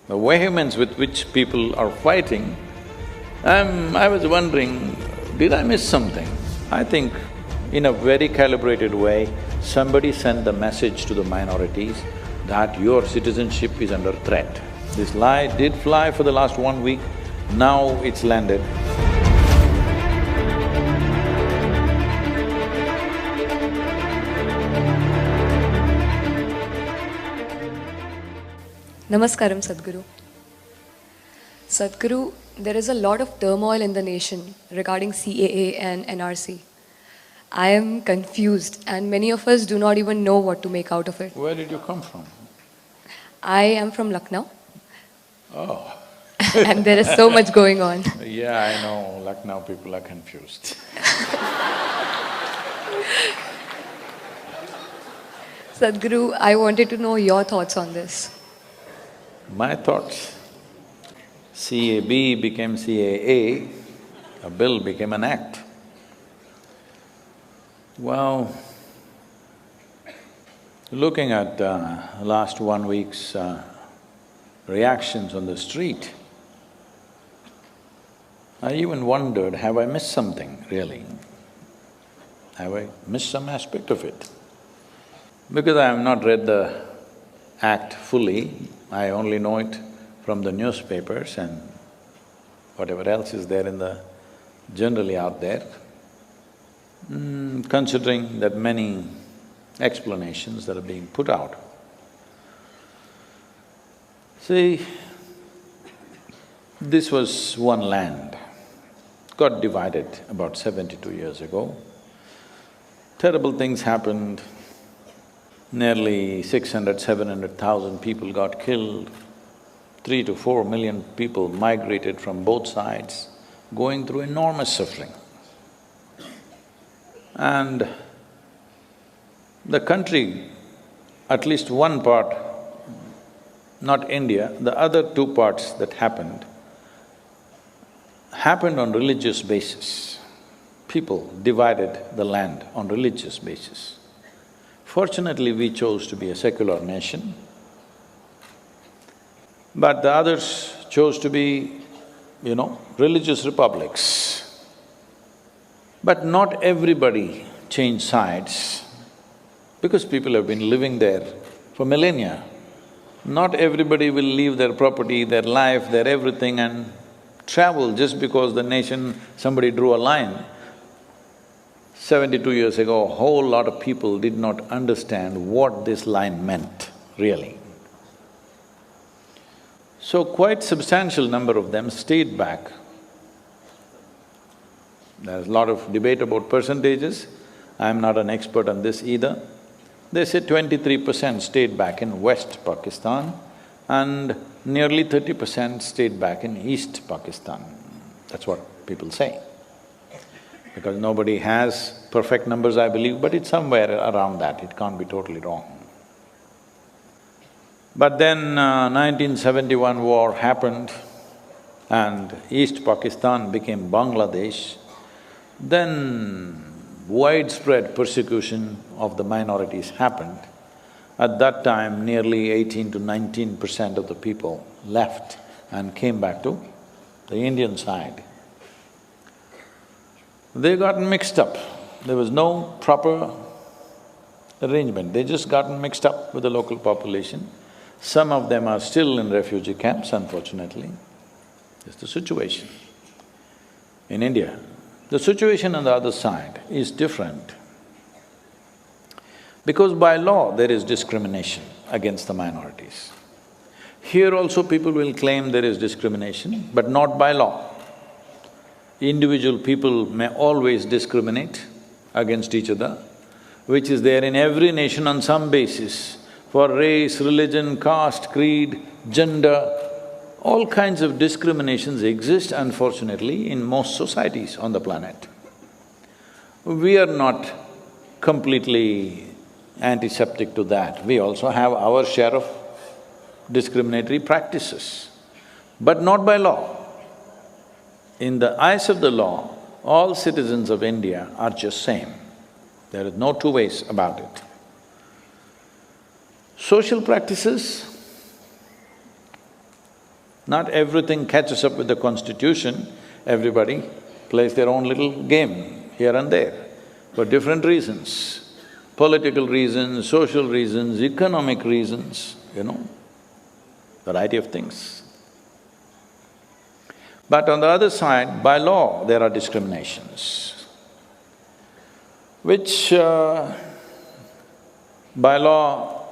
the vehemence with which people are fighting, I was wondering, did I miss something? I think in a very calibrated way, somebody sent the message to the minorities that your citizenship is under threat. This lie did fly for the last 1 week, now it's landed. Namaskaram, Sadhguru. Sadhguru, there is a lot of turmoil in the nation regarding CAA and NRC. I am confused and many of us do not even know what to make out of it. Where did you come from? I am from Lucknow. Oh. And there is so much going on. Yeah, I know, Lucknow people are confused. Sadhguru, I wanted to know your thoughts on this. My thoughts, CAB became CAA, a bill became an act. Well, looking at last 1 week's reactions on the street, I even wondered, have I missed something really? Have I missed some aspect of it? Because I have not read the act fully, I only know it from the newspapers and whatever else is there in the… generally out there. Considering that many explanations that are being put out. See, this was one land, got divided about 72 years ago. Terrible things happened, nearly 600,000–700,000 people got killed, 3 to 4 million people migrated from both sides, going through enormous suffering. And the country, at least one part, not India, the other two parts that happened on religious basis. People divided the land on religious basis. Fortunately, we chose to be a secular nation, but the others chose to be, religious republics. But not everybody changed sides, because people have been living there for millennia. Not everybody will leave their property, their life, their everything and travel just because the nation… somebody drew a line. 72 years ago, a whole lot of people did not understand what this line meant, really. So quite substantial number of them stayed back. There's a lot of debate about percentages, I'm not an expert on this either. They say 23% stayed back in West Pakistan and nearly 30% stayed back in East Pakistan. That's what people say. Because nobody has perfect numbers, I believe, but it's somewhere around that, it can't be totally wrong. But then 1971 war happened and East Pakistan became Bangladesh. Then widespread persecution of the minorities happened. At that time, nearly 18 to 19% of the people left and came back to the Indian side. They got mixed up, there was no proper arrangement, they just gotten mixed up with the local population. Some of them are still in refugee camps, unfortunately. It's the situation in India. The situation on the other side is different. Because by law there is discrimination against the minorities. Here also people will claim there is discrimination, but not by law. Individual people may always discriminate against each other, which is there in every nation on some basis, for race, religion, caste, creed, gender, all kinds of discriminations exist, unfortunately, in most societies on the planet. We are not completely antiseptic to that, we also have our share of discriminatory practices, but not by law. In the eyes of the law, all citizens of India are just same. There is no two ways about it. Social practices, Not everything catches up with the constitution, everybody plays their own little game here and there for different reasons. Political reasons, social reasons, economic reasons, variety of things. But on the other side, by law, there are discriminations, which by law,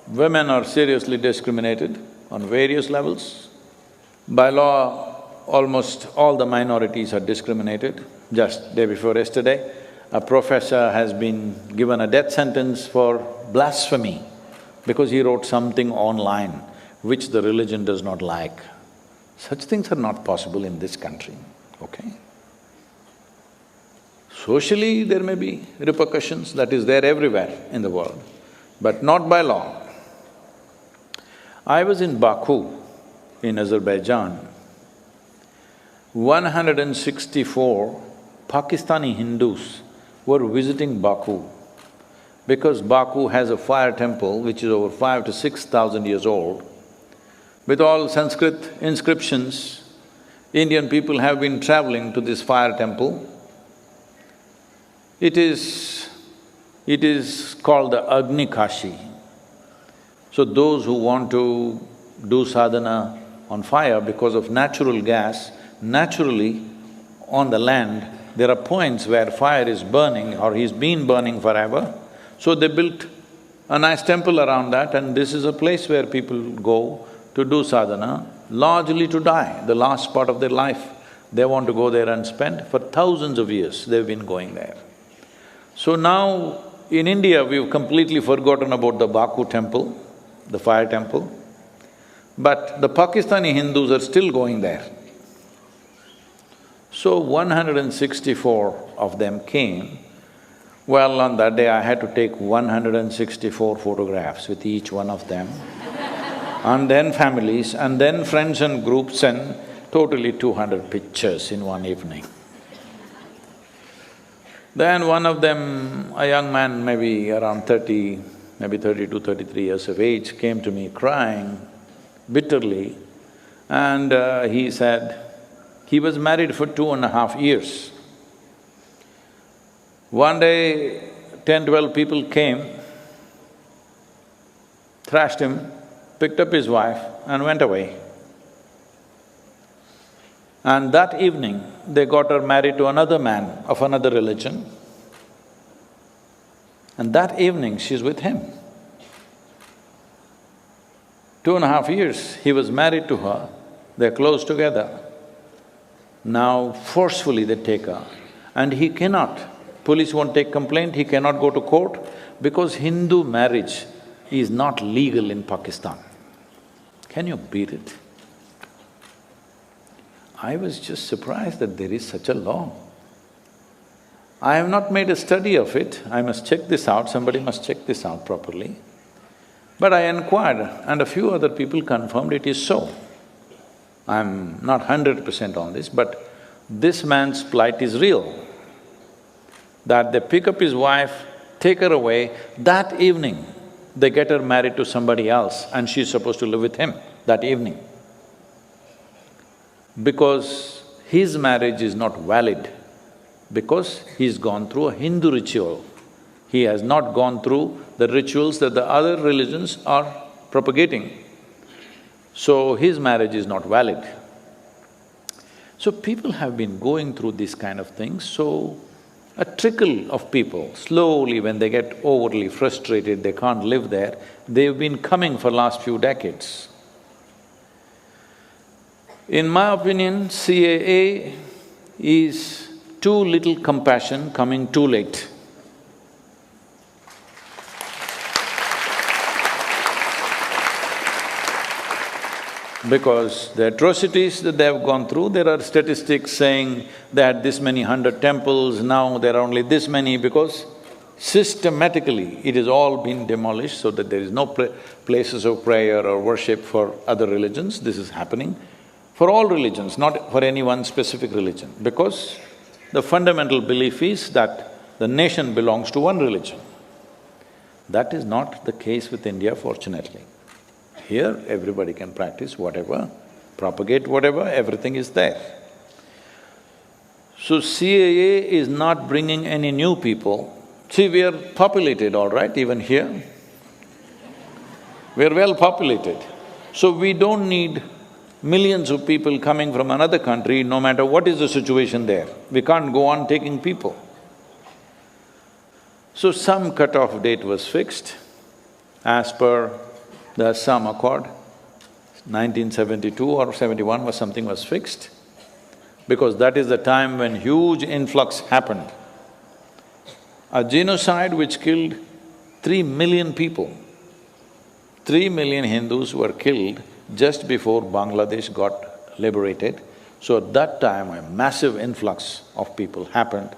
women are seriously discriminated on various levels. By law, almost all the minorities are discriminated. Just day before yesterday, a professor has been given a death sentence for blasphemy because he wrote something online which the religion does not like. Such things are not possible in this country, okay? Socially, there may be repercussions, that is there everywhere in the world, but not by law. I was in Baku, in Azerbaijan. 164 Pakistani Hindus were visiting Baku because Baku has a fire temple which is over 5,000 to 6,000 years old. With all Sanskrit inscriptions, Indian people have been traveling to this fire temple. It is called the Agni Kashi. So those who want to do sadhana on fire because of natural gas, naturally on the land, there are points where fire is burning or is been burning forever. So they built a nice temple around that, and this is a place where people go to do sadhana, largely to die, the last part of their life. They want to go there and spend. For thousands of years, they've been going there. So now, in India, we've completely forgotten about the Baku temple, the fire temple, but the Pakistani Hindus are still going there. So 164 of them came. Well, on that day I had to take 164 photographs with each one of them, and then families, and then friends and groups, and totally 200 pictures in one evening. Then one of them, a young man, maybe around 30, maybe 32, 33 years of age, came to me crying bitterly, and he said, he was married for 2.5 years. One day, 10, 12 people came, thrashed him, picked up his wife and went away. And that evening, they got her married to another man of another religion. And that evening, she's with him. 2.5 years, he was married to her, they're close together. Now forcefully they take her, and he cannot, police won't take complaint, he cannot go to court because Hindu marriage is not legal in Pakistan. Can you beat it? I was just surprised that there is such a law. I have not made a study of it, I must check this out, somebody must check this out properly. But I inquired and a few other people confirmed it is so. I'm not 100% on this, but this man's plight is real. That they pick up his wife, take her away, that evening they get her married to somebody else and she's supposed to live with him that evening. Because his marriage is not valid, because he's gone through a Hindu ritual. He has not gone through the rituals that the other religions are propagating. So his marriage is not valid. So people have been going through these kind of things, so a trickle of people, slowly when they get overly frustrated, they can't live there, they've been coming for last few decades. In my opinion, CAA is too little compassion coming too late. Because the atrocities that they have gone through, there are statistics saying they had this many 100 temples, now there are only this many, because systematically it has all been demolished so that there is no places of prayer or worship for other religions. This is happening for all religions, not for any one specific religion, because the fundamental belief is that the nation belongs to one religion. That is not the case with India, fortunately. Here, everybody can practice whatever propagate whatever, everything is there. So CAA is not bringing any new people. See, we are populated, all right, even here. We are well populated. So we don't need millions of people coming from another country, no matter what is the situation there. We can't go on taking people. So some cut-off date was fixed as per the Assam Accord, 1972 or 71 or something was fixed, because that is the time when huge influx happened. A genocide which killed 3 million people. 3 million Hindus were killed just before Bangladesh got liberated. So at that time, a massive influx of people happened.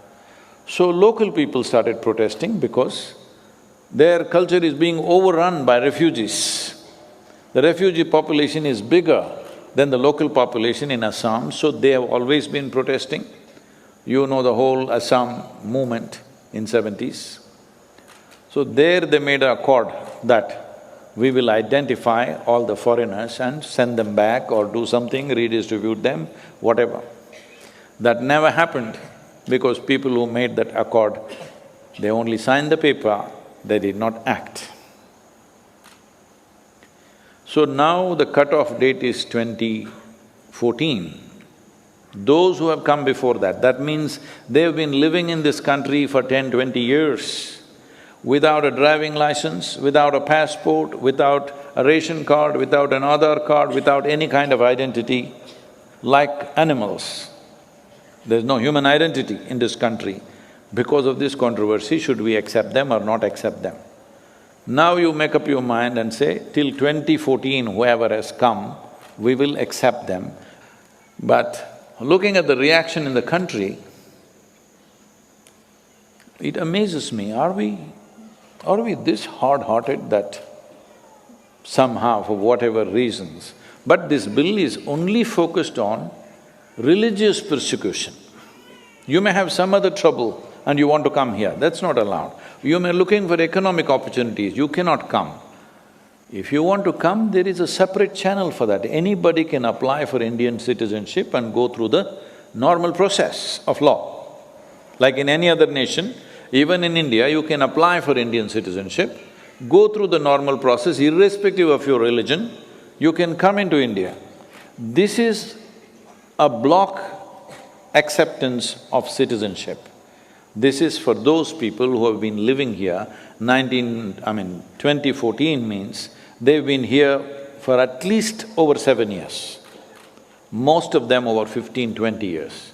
So local people started protesting because their culture is being overrun by refugees. The refugee population is bigger than the local population in Assam, so they have always been protesting. You know the whole Assam movement in 70s. So there they made an accord that we will identify all the foreigners and send them back or do something, redistribute them, whatever. That never happened because people who made that accord, they only signed the paper, they did not act. So now the cut-off date is 2014. Those who have come before that, that means they've been living in this country for 10, 20 years without a driving license, without a passport, without a ration card, without an Aadhaar card, without any kind of identity, like animals. There's no human identity in this country. Because of this controversy, should we accept them or not accept them? Now you make up your mind and say, till 2014, whoever has come, we will accept them. But looking at the reaction in the country, it amazes me, are we this hard-hearted that somehow, for whatever reasons, but this bill is only focused on religious persecution. You may have some other trouble and you want to come here, that's not allowed. You may be looking for economic opportunities, you cannot come. If you want to come, there is a separate channel for that. Anybody can apply for Indian citizenship and go through the normal process of law. Like in any other nation, even in India, you can apply for Indian citizenship, go through the normal process irrespective of your religion, you can come into India. This is a block acceptance of citizenship. This is for those people who have been living here. 2014 means they've been here for at least over 7 years. Most of them over 15, 20 years.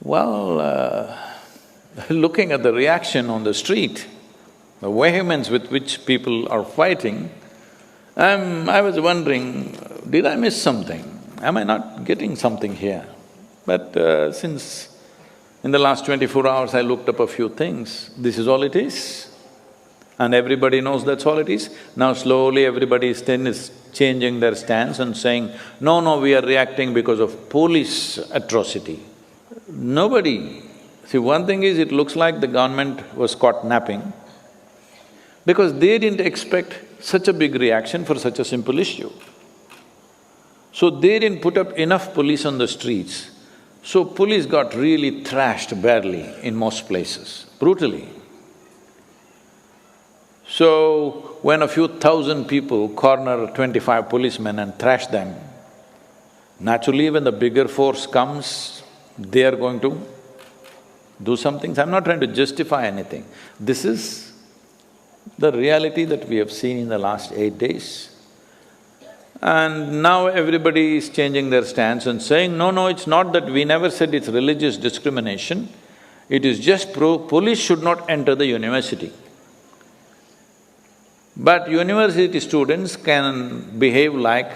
Well, looking at the reaction on the street, the vehemence with which people are fighting, I was wondering, did I miss something? Am I not getting something here? But since in the last 24 hours I looked up a few things, this is all it is. And everybody knows that's all it is. Now slowly everybody is changing their stance and saying, no, we are reacting because of police atrocity. Nobody… See, one thing is, it looks like the government was caught napping because they didn't expect such a big reaction for such a simple issue. So they didn't put up enough police on the streets. So police got really thrashed badly in most places, brutally. So when a few thousand people corner 25 policemen and thrash them, naturally when the bigger force comes, they are going to do some things. I'm not trying to justify anything. This is the reality that we have seen in the last 8 days. And now everybody is changing their stance and saying, no, it's not that, we never said it's religious discrimination, it is just police should not enter the university. But university students can behave like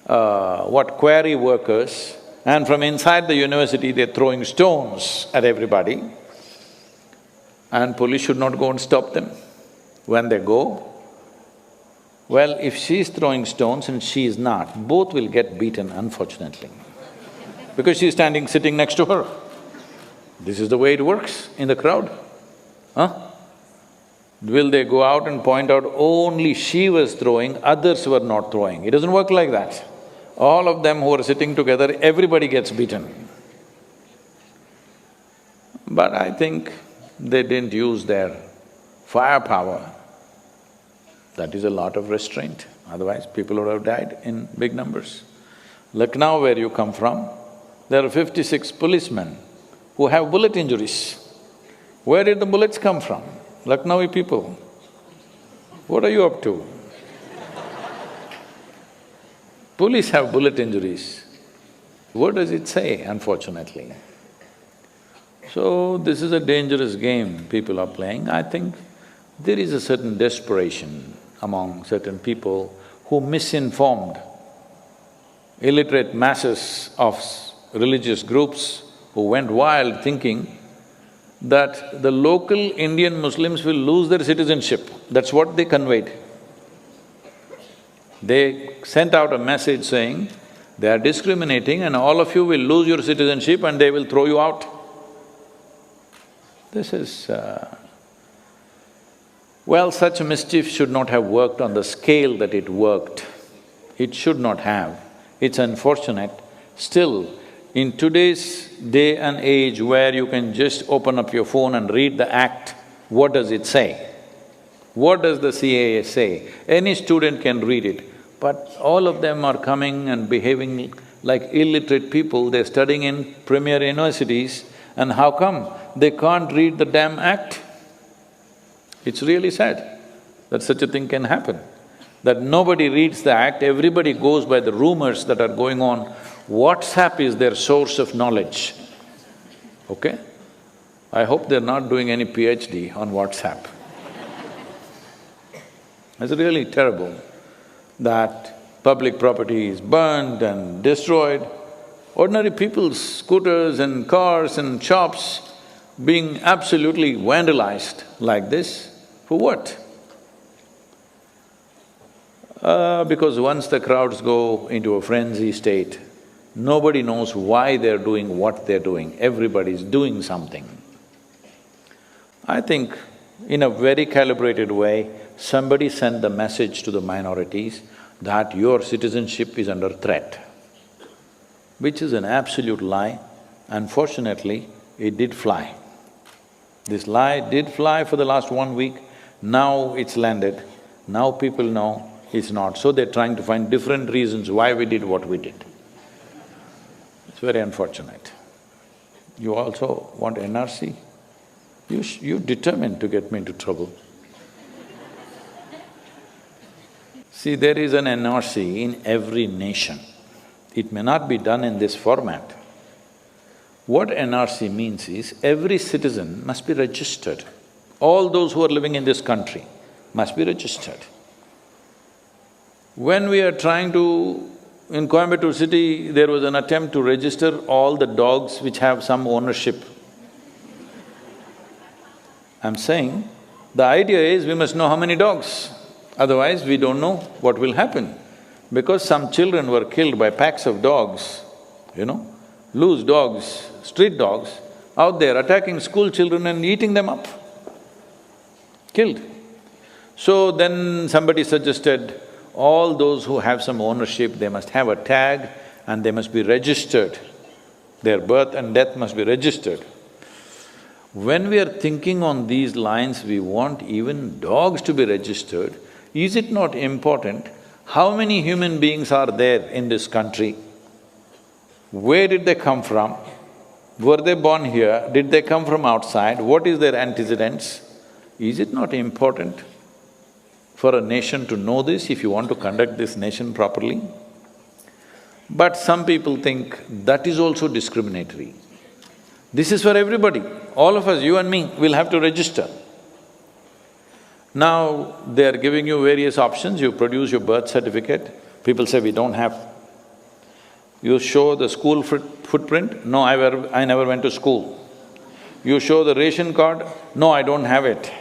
quarry workers, and from inside the university they're throwing stones at everybody, and police should not go and stop them. When they go, well, if she's throwing stones and she is not, both will get beaten, unfortunately, because she's sitting next to her. This is the way it works in the crowd, huh? Will they go out and point out only she was throwing, others were not throwing? It doesn't work like that. All of them who are sitting together, everybody gets beaten. But I think they didn't use their firepower. That is a lot of restraint, otherwise people would have died in big numbers. Lucknow, where you come from, there are 56 policemen who have bullet injuries. Where did the bullets come from? Lucknowi people. What are you up to? Police have bullet injuries. What does it say, unfortunately? So, this is a dangerous game people are playing. I think there is a certain desperation among certain people who misinformed illiterate masses of religious groups who went wild thinking that the local Indian Muslims will lose their citizenship. That's what they conveyed. They sent out a message saying, they are discriminating and all of you will lose your citizenship and they will throw you out. This is… well, such mischief should not have worked on the scale that it worked. It should not have. It's unfortunate. Still, in today's day and age where you can just open up your phone and read the act, what does it say? What does the CAA say? Any student can read it, but all of them are coming and behaving like illiterate people. They're studying in premier universities, and how come they can't read the damn act? It's really sad that such a thing can happen, that nobody reads the act, everybody goes by the rumors that are going on. WhatsApp is their source of knowledge, okay? I hope they're not doing any PhD on WhatsApp. It's really terrible that public property is burned and destroyed. Ordinary people's scooters and cars and shops being absolutely vandalized like this, for what? Because once the crowds go into a frenzy state, nobody knows why they're doing what they're doing, everybody's doing something. I think in a very calibrated way, somebody sent the message to the minorities that your citizenship is under threat, which is an absolute lie. Unfortunately, it did fly. This lie did fly for the last 1 week, now it's landed, now people know it's not. So they're trying to find different reasons why we did what we did. It's very unfortunate. You also want NRC? You're determined to get me into trouble. See, there is an NRC in every nation. It may not be done in this format. What NRC means is, every citizen must be registered. All those who are living in this country must be registered. When we are trying to… in Coimbatore city, there was an attempt to register all the dogs which have some ownership. I'm saying, the idea is we must know how many dogs, otherwise we don't know what will happen. Because some children were killed by packs of dogs, loose dogs, street dogs, out there attacking school children and eating them up, killed. So then somebody suggested, all those who have some ownership, they must have a tag and they must be registered. Their birth and death must be registered. When we are thinking on these lines, we want even dogs to be registered. Is it not important how many human beings are there in this country? Where did they come from? Were they born here? Did they come from outside? What is their antecedents? Is it not important for a nation to know this if you want to conduct this nation properly? But some people think that is also discriminatory. This is for everybody. All of us, you and me, will have to register. Now, they are giving you various options, you produce your birth certificate, people say we don't have. You show the school footprint, no, I never went to school. You show the ration card, no, I don't have it.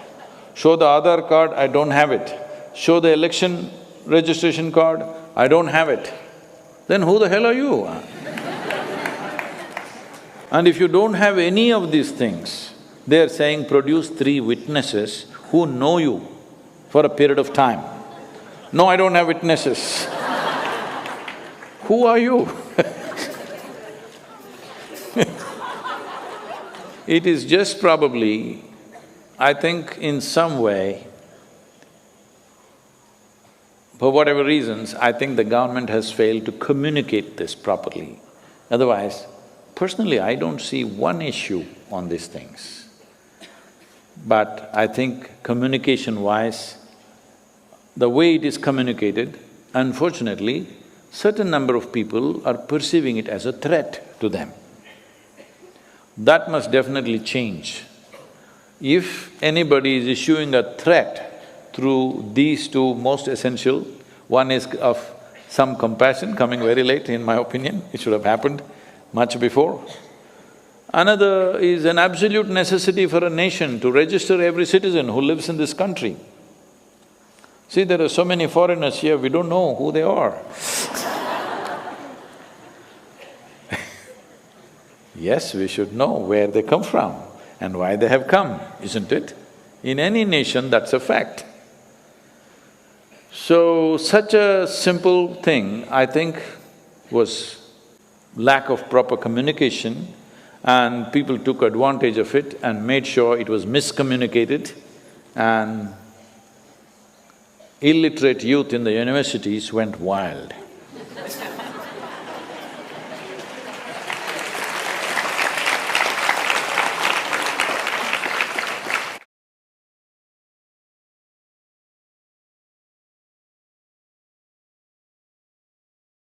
Show the Aadhaar card, I don't have it. Show the election registration card, I don't have it. Then who the hell are you? And if you don't have any of these things, they're saying produce 3 witnesses who know you for a period of time. No, I don't have witnesses. Who are you? It is just probably, I think in some way, for whatever reasons, I think the government has failed to communicate this properly. Otherwise, personally, I don't see one issue on these things. But I think communication-wise, the way it is communicated, unfortunately, certain number of people are perceiving it as a threat to them. That must definitely change. If anybody is issuing a threat through these two most essential, one is of some compassion, coming very late in my opinion, it should have happened much before. Another is an absolute necessity for a nation to register every citizen who lives in this country. See, there are so many foreigners here, we don't know who they are. Yes, we should know where they come from and why they have come, isn't it? In any nation, that's a fact. So, such a simple thing, I think, was lack of proper communication, and people took advantage of it and made sure it was miscommunicated, and illiterate youth in the universities went wild.